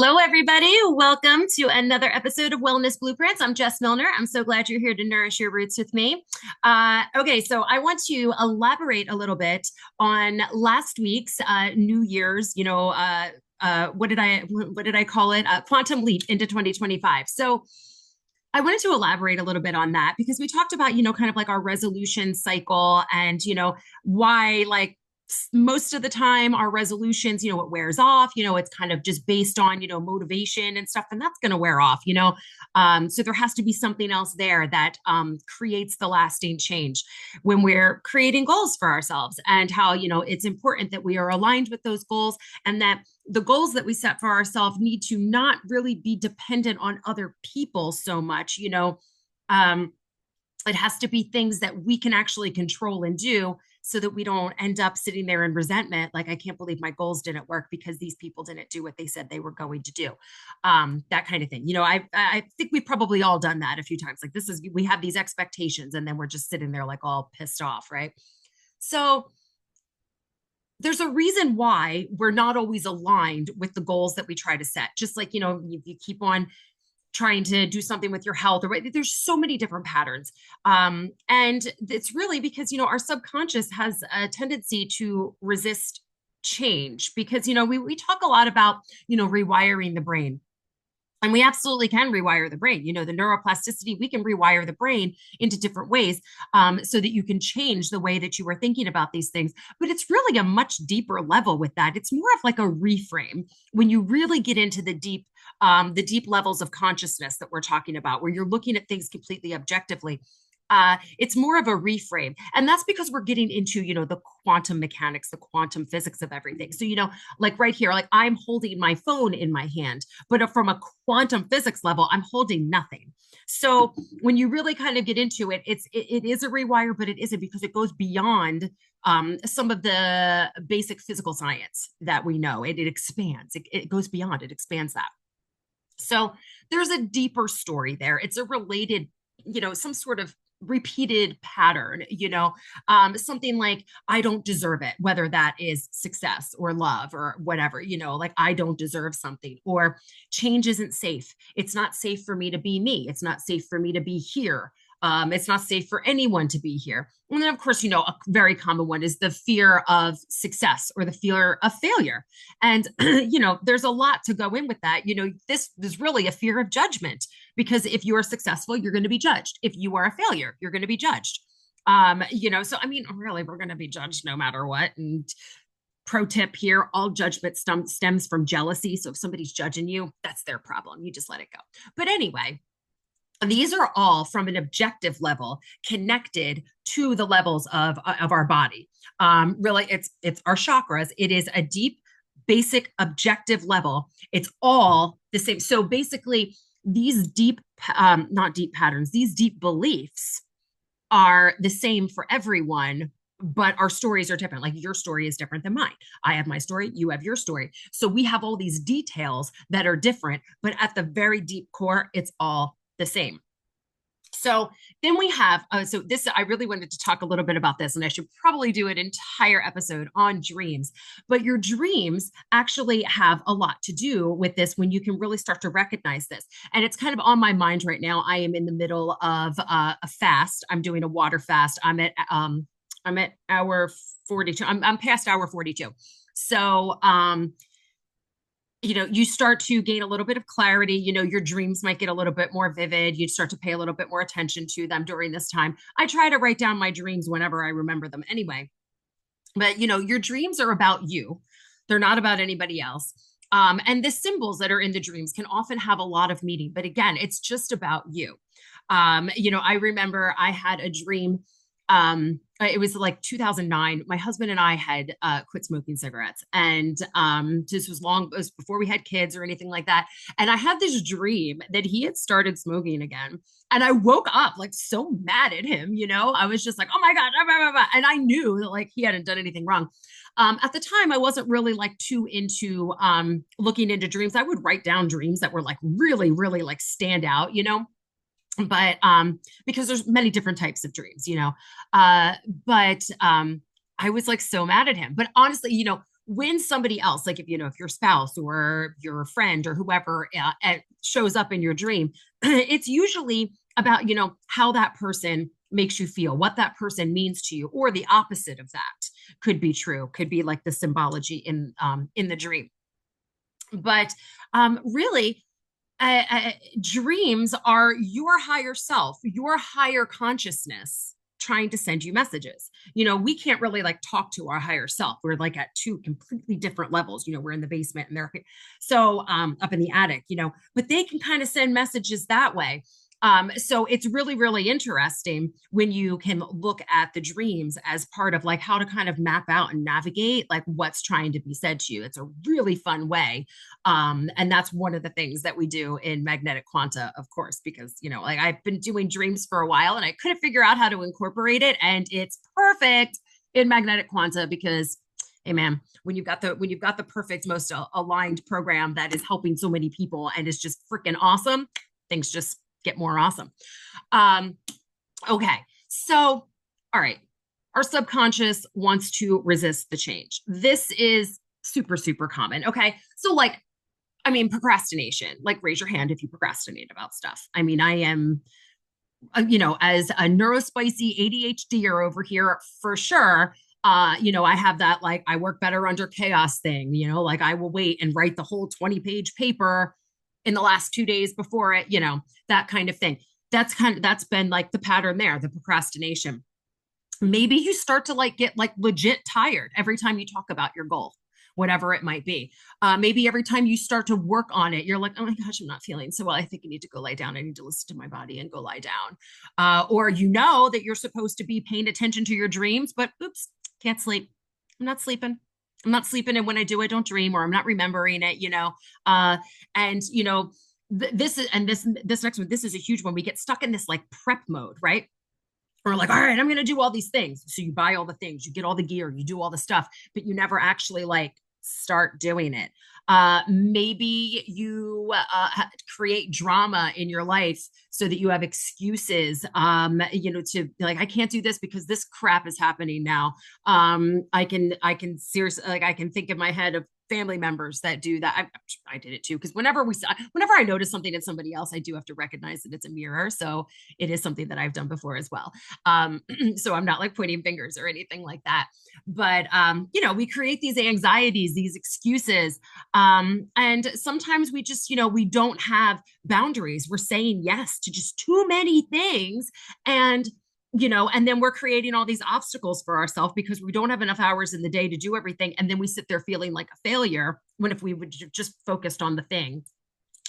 Hello, everybody. Welcome to another episode of Wellness Blueprints. I'm Jess Milner. I'm so glad you're here to nourish your roots with me. Okay, so I want to elaborate a little bit on last week's New Year's. What did I call it? Quantum leap into 2025. So I wanted to elaborate a little bit on that because we talked about, kind of like our resolution cycle and, why like most of the time our resolutions, it wears off, it's kind of just based on, motivation and stuff, and that's going to wear off. So there has to be something else there that creates the lasting change when we're creating goals for ourselves and how, it's important that we are aligned with those goals and that the goals that we set for ourselves need to not really be dependent on other people so much. Um, it has to be things that we can actually control and do so that we don't end up sitting there in resentment. Like, I can't believe my goals didn't work because these people didn't do what they said they were going to do. That kind of thing. I think we've probably all done that a few times. Like, we have these expectations and then we're just sitting there like all pissed off. Right. So there's a reason why we're not always aligned with the goals that we try to set. Just like, you keep on trying to do something with your health or there's so many different patterns. And it's really because, our subconscious has a tendency to resist change because, we talk a lot about, rewiring the brain. And we absolutely can rewire the brain. The neuroplasticity, we can rewire the brain into different ways so that you can change the way that you are thinking about these things. But it's really a much deeper level with that. It's more of like a reframe when you really get into the deep levels of consciousness that we're talking about, where you're looking at things completely objectively. It's more of a reframe. And that's because we're getting into, the quantum mechanics, the quantum physics of everything. So, like right here, like I'm holding my phone in my hand, but from a quantum physics level, I'm holding nothing. So when you really kind of get into it, it is a rewire, but it isn't because it goes beyond some of the basic physical science that we know. It expands, it goes beyond, it expands that. So there's a deeper story there. It's a related, some sort of repeated pattern, something like I don't deserve it, whether that is success or love or whatever, like I don't deserve something, or change isn't safe. It's not safe for me to be me. It's not safe for me to be here. It's not safe for anyone to be here. And then, of course, a very common one is the fear of success or the fear of failure. And, there's a lot to go in with that. This is really a fear of judgment because if you are successful, you're going to be judged. If you are a failure, you're going to be judged. So I mean, really, we're going to be judged no matter what. And pro tip here, all judgment stems from jealousy. So if somebody's judging you, that's their problem. You just let it go. But anyway, these are all from an objective level connected to the levels of our body. Really, it's our chakras. It is a deep, basic, objective level. It's all the same. So basically, these deep, not deep patterns, these deep beliefs are the same for everyone, but our stories are different. Like your story is different than mine. I have my story, you have your story. So we have all these details that are different, but at the very deep core, it's all the same. So then we have, I really wanted to talk a little bit about this, and I should probably do an entire episode on dreams. But your dreams actually have a lot to do with this when you can really start to recognize this. And it's kind of on my mind right now. I am in the middle of a fast. I'm doing a water fast. I'm at hour 42. I'm past hour 42. So, you start to gain a little bit of clarity. Your dreams might get a little bit more vivid. You start to pay a little bit more attention to them during this time. I try to write down my dreams whenever I remember them anyway. But, your dreams are about you. They're not about anybody else. And the symbols that are in the dreams can often have a lot of meaning. But again, it's just about you. I remember I had a dream. It was like 2009. My husband and I had quit smoking cigarettes, and this it was before we had kids or anything like that. And I had this dream that he had started smoking again, and I woke up like so mad at him. I was just like, oh my god, blah, blah, blah. And I knew that like he hadn't done anything wrong. At the time, I wasn't really like too into looking into dreams. I would write down dreams that were like really, really like stand out, but because there's many different types of dreams, but I was like so mad at him. But honestly, when somebody else, like if, if your spouse or your friend or whoever shows up in your dream, it's usually about, how that person makes you feel, what that person means to you, or the opposite of that could be true, could be like the symbology in the dream. But really, dreams are your higher self, your higher consciousness trying to send you messages. We can't really like talk to our higher self. We're like at two completely different levels. We're in the basement and they're so up in the attic, but they can kind of send messages that way. So it's really, really interesting when you can look at the dreams as part of like how to kind of map out and navigate like what's trying to be said to you. It's a really fun way. And that's one of the things that we do in magnetic quanta, of course, because, like I've been doing dreams for a while and I couldn't figure out how to incorporate it. And it's perfect in magnetic quanta because hey man, when you've got the perfect, most aligned program that is helping so many people and is just freaking awesome, things just get more awesome. Okay. So, all right. Our subconscious wants to resist the change. This is super, super common. Okay. So procrastination, like raise your hand if you procrastinate about stuff. I am, as a neurospicy ADHDer over here for sure. I have that, like, I work better under chaos thing, like I will wait and write the whole 20-page paper in the last 2 days before it, that kind of thing. That's been like the pattern there, the procrastination. Maybe you start to like get like legit tired every time you talk about your goal, whatever it might be. Maybe every time you start to work on it, you're like, oh my gosh, I'm not feeling so well. I think I need to go lie down. I need to listen to my body and go lie down. Or that you're supposed to be paying attention to your dreams, but oops, can't sleep. I'm not sleeping. And when I do, I don't dream, or I'm not remembering it, and this next one, this is a huge one. We get stuck in this like prep mode, right? Or like, all right, I'm going to do all these things. So you buy all the things, you get all the gear, you do all the stuff, but you never actually like start doing it. Maybe you create drama in your life so that you have excuses, to like, I can't do this because this crap is happening now. I can seriously, like, I can think in my head of family members that do that. I did it too. Because whenever I notice something in somebody else, I do have to recognize that it's a mirror. So it is something that I've done before as well. So I'm not like pointing fingers or anything like that. But, we create these anxieties, these excuses. And sometimes we just, we don't have boundaries. We're saying yes to just too many things. And then we're creating all these obstacles for ourselves because we don't have enough hours in the day to do everything. And then we sit there feeling like a failure when if we would just focused on the thing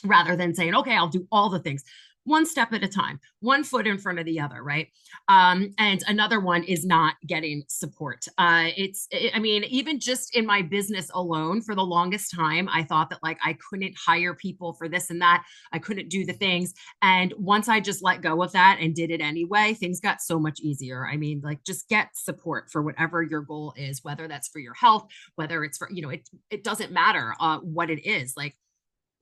rather than saying, okay, I'll do all the things one step at a time, one foot in front of the other, right? And another one is not getting support. Even just in my business alone, for the longest time, I thought that like I couldn't hire people for this and that. I couldn't do the things. And once I just let go of that and did it anyway, things got so much easier. Like just get support for whatever your goal is, whether that's for your health, whether it's for, it doesn't matter what it is. Like,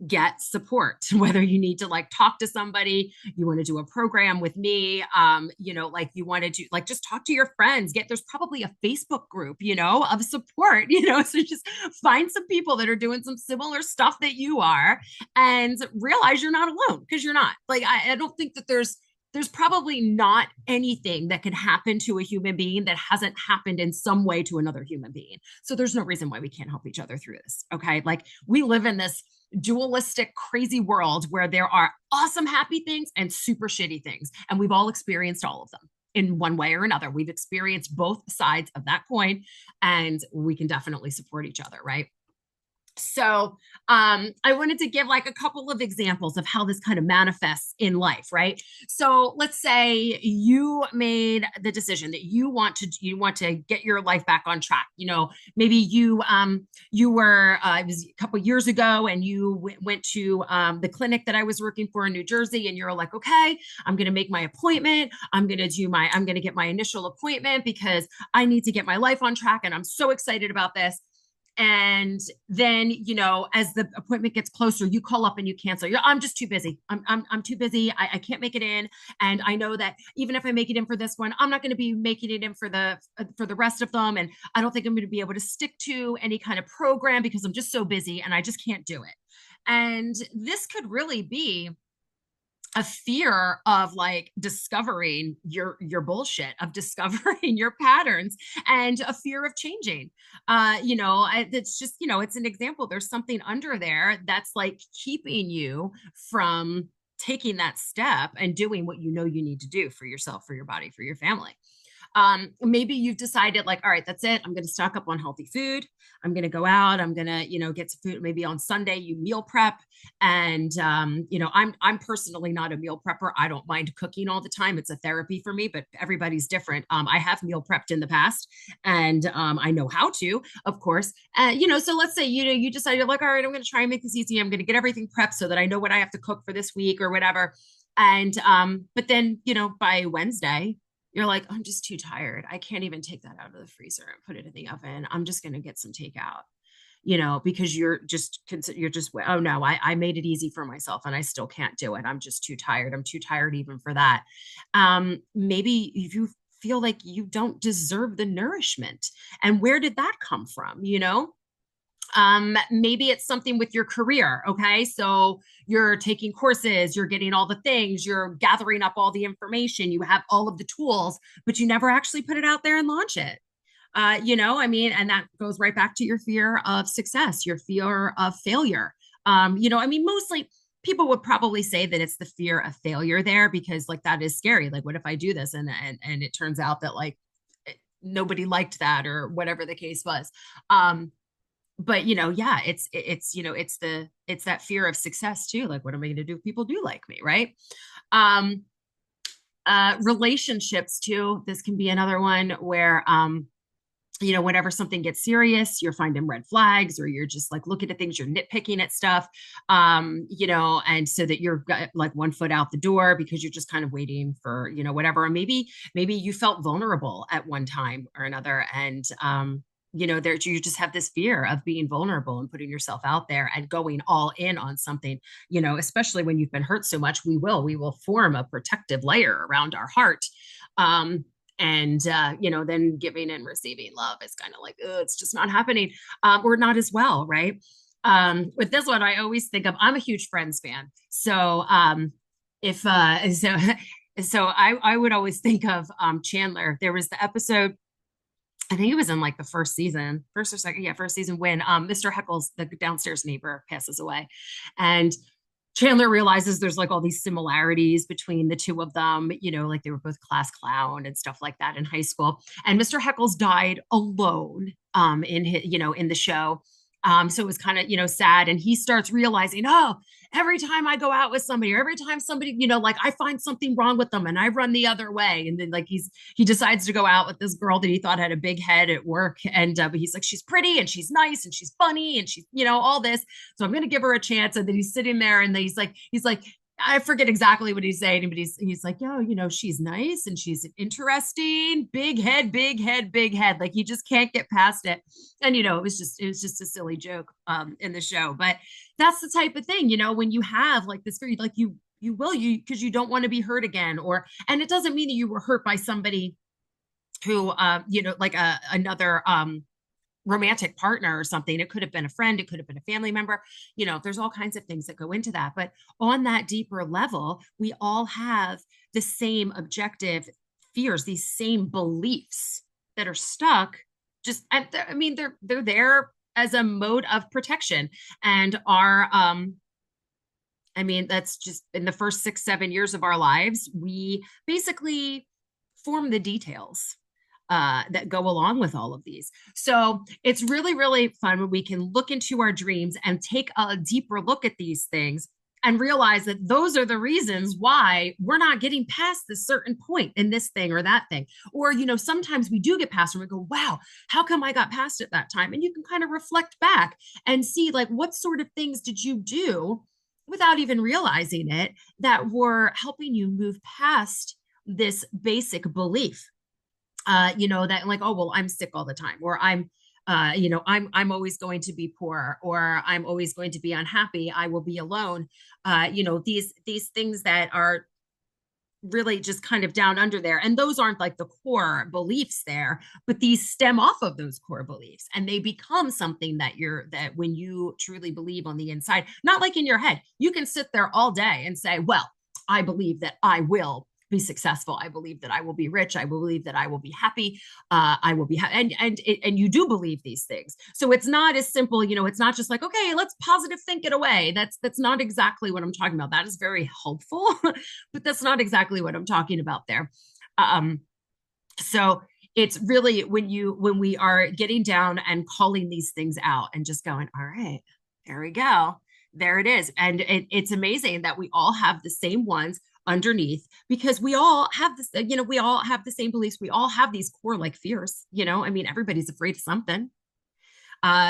get support, whether you need to like talk to somebody, you want to do a program with me, like you want to do, like, just talk to your friends, there's probably a Facebook group, of support, so just find some people that are doing some similar stuff that you are and realize you're not alone, because you're not. Like, I don't think that there's probably not anything that could happen to a human being that hasn't happened in some way to another human being. So there's no reason why we can't help each other through this. Okay. Like, we live in this dualistic, crazy world where there are awesome, happy things and super shitty things. And we've all experienced all of them in one way or another. We've experienced both sides of that coin, and we can definitely support each other. Right. So I wanted to give like a couple of examples of how this kind of manifests in life, right? So let's say you made the decision that you want to get your life back on track. Maybe you were it was a couple years ago, and you went to the clinic that I was working for in New Jersey, and you're like, okay, I'm going to make my appointment. I'm going to get my initial appointment because I need to get my life on track, and I'm so excited about this. And then, as the appointment gets closer, you call up and you cancel. I'm just too busy. I'm too busy. I can't make it in. And I know that even if I make it in for this one, I'm not going to be making it in for the rest of them. And I don't think I'm going to be able to stick to any kind of program because I'm just so busy and I just can't do it. And this could really be a fear of like discovering your bullshit, of discovering your patterns, and a fear of changing. It's just, it's an example. There's something under there that's like keeping you from taking that step and doing what you know you need to do for yourself, for your body, for your family. Maybe you've decided like, all right, that's it. I'm going to stock up on healthy food. I'm going to go out. I'm going to, get some food. Maybe on Sunday you meal prep. And, I'm personally not a meal prepper. I don't mind cooking all the time. It's a therapy for me, but everybody's different. I have meal prepped in the past, and I know how to, of course. So let's say, you decide you're like, all right, I'm going to try and make this easy. I'm going to get everything prepped so that I know what I have to cook for this week or whatever. And, but then, by Wednesday, you're like, I'm just too tired. I can't even take that out of the freezer and put it in the oven. I'm just going to get some takeout, because oh no, I made it easy for myself and I still can't do it. I'm just too tired. I'm too tired even for that. Maybe if you feel like you don't deserve the nourishment, and where did that come from? Maybe it's something with your career. Okay. So you're taking courses, you're getting all the things, you're gathering up all the information, you have all of the tools, but you never actually put it out there and launch it. And that goes right back to your fear of success, your fear of failure. Mostly people would probably say that it's the fear of failure there, because like that is scary. Like, what if I do this and it turns out that like nobody liked that, or whatever the case was. But yeah, it's that fear of success too. Like, what am I going to do if people do like me, right? um Relationships too, this can be another one where whenever something gets serious, you're finding red flags, or you're just like looking at things, you're nitpicking at stuff, and so that you're like one foot out the door because you're just kind of waiting for, whatever. Or maybe you felt vulnerable at one time or another, and there you just have this fear of being vulnerable and putting yourself out there and going all in on something, especially when you've been hurt so much. We will form a protective layer around our heart. And then giving and receiving love is kind of like, oh, it's just not happening, or not as well, right? With this one, I always think of, I'm a huge Friends fan, so if so so I would always think of Chandler. There was the episode, I think it was in like the first season, first or second, yeah, first season, when Mr. Heckles, the downstairs neighbor, passes away, and Chandler realizes there's like all these similarities between the two of them, like they were both class clown and stuff like that in high school. And Mr. Heckles died alone in his, in the show. So it was kind of, sad. And he starts realizing, oh, every time I go out with somebody, or every time somebody, like I find something wrong with them and I run the other way. And then like he decides to go out with this girl that he thought had a big head at work. And but he's like, she's pretty and she's nice and she's funny and she's, all this. So I'm going to give her a chance. And then he's sitting there and he's like, I forget exactly what he's saying, but he's like, yo, she's nice and she's interesting, big head, big head, big head. Like, he just can't get past it. And, it was just a silly joke in the show. But that's the type of thing, when you have like this very, like because you don't want to be hurt again, and it doesn't mean that you were hurt by somebody who, like another, romantic partner or something. It could have been a friend, it could have been a family member. There's all kinds of things that go into that. But on that deeper level, we all have the same objective fears, these same beliefs that are stuck. Just, they're there as a mode of protection. And that's just in the first 6-7 years of our lives, we basically form the details that go along with all of these. So it's really, really fun when we can look into our dreams and take a deeper look at these things and realize that those are the reasons why we're not getting past this certain point in this thing or that thing. Or, sometimes we do get past and we go, wow, how come I got past it that time? And you can kind of reflect back and see like, what sort of things did you do without even realizing it that were helping you move past this basic belief. That like, oh, well, I'm sick all the time, or I'm I'm always going to be poor, or I'm always going to be unhappy. I will be alone. These things that are really just kind of down under there. And those aren't like the core beliefs there, but these stem off of those core beliefs and they become something that when you truly believe on the inside, not like in your head, you can sit there all day and say, well, I believe that I will be successful. I believe that I will be rich. I believe that I will be happy. I will be and you do believe these things. So it's not as simple, it's not just like, okay, let's positive think it away. That's not exactly what I'm talking about. That is very helpful, but that's not exactly what I'm talking about there. Um, so it's really when we are getting down and calling these things out and just going, all right, there we go. There it is. And it's amazing that we all have the same ones underneath because we all have this, we all have the same beliefs. We all have these core like fears, I mean, everybody's afraid of something.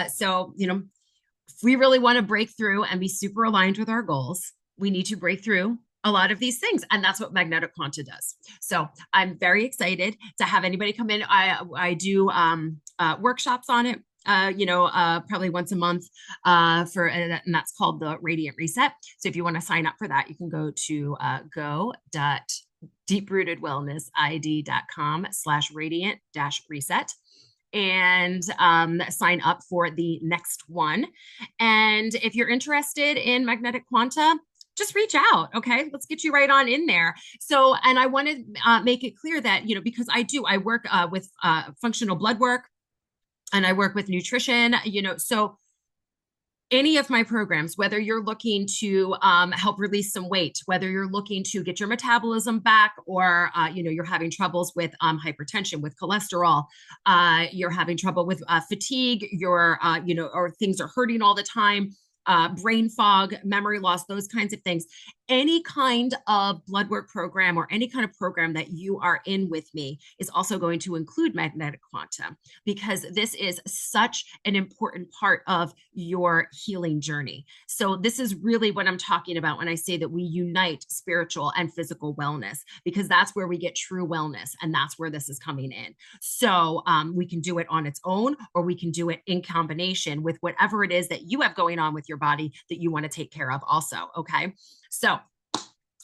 So, if we really want to break through and be super aligned with our goals, we need to break through a lot of these things. And that's what magnetic quanta does. So I'm very excited to have anybody come in. I do workshops on it. Probably once a month and that's called the Radiant Reset. So if you want to sign up for that, you can go to go.deeprootedwellnessid.com/radiant-reset and sign up for the next one. And if you're interested in magnetic quanta, just reach out. Okay. Let's get you right on in there. So, and I want to make it clear that, because I work with functional blood work and I work with nutrition, so any of my programs, whether you're looking to help release some weight, whether you're looking to get your metabolism back, or you're having troubles with hypertension, with cholesterol, you're having trouble with fatigue, or things are hurting all the time, brain fog, memory loss, those kinds of things. Any kind of blood work program or any kind of program that you are in with me is also going to include magnetic quanta, because this is such an important part of your healing journey. So this is really what I'm talking about when I say that we unite spiritual and physical wellness, because that's where we get true wellness. And that's where this is coming in. So we can do it on its own, or we can do it in combination with whatever it is that you have going on with your body that you want to take care of also. Okay. So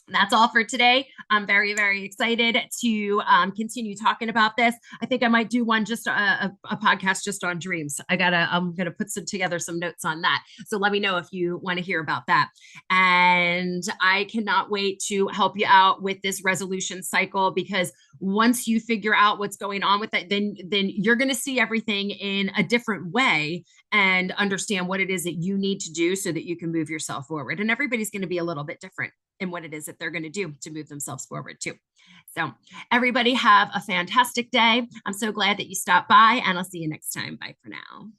that's all for today. I'm very, very excited to continue talking about this. I think I might do one just a podcast just on dreams. I'm gonna put together some notes on that. So let me know if you want to hear about that. And I cannot wait to help you out with this resolution cycle, because once you figure out what's going on with it, then you're going to see everything in a different way and understand what it is that you need to do so that you can move yourself forward. And everybody's going to be a little bit different in what it is that they're going to do to move themselves forward too. So everybody have a fantastic day. I'm so glad that you stopped by, and I'll see you next time. Bye for now.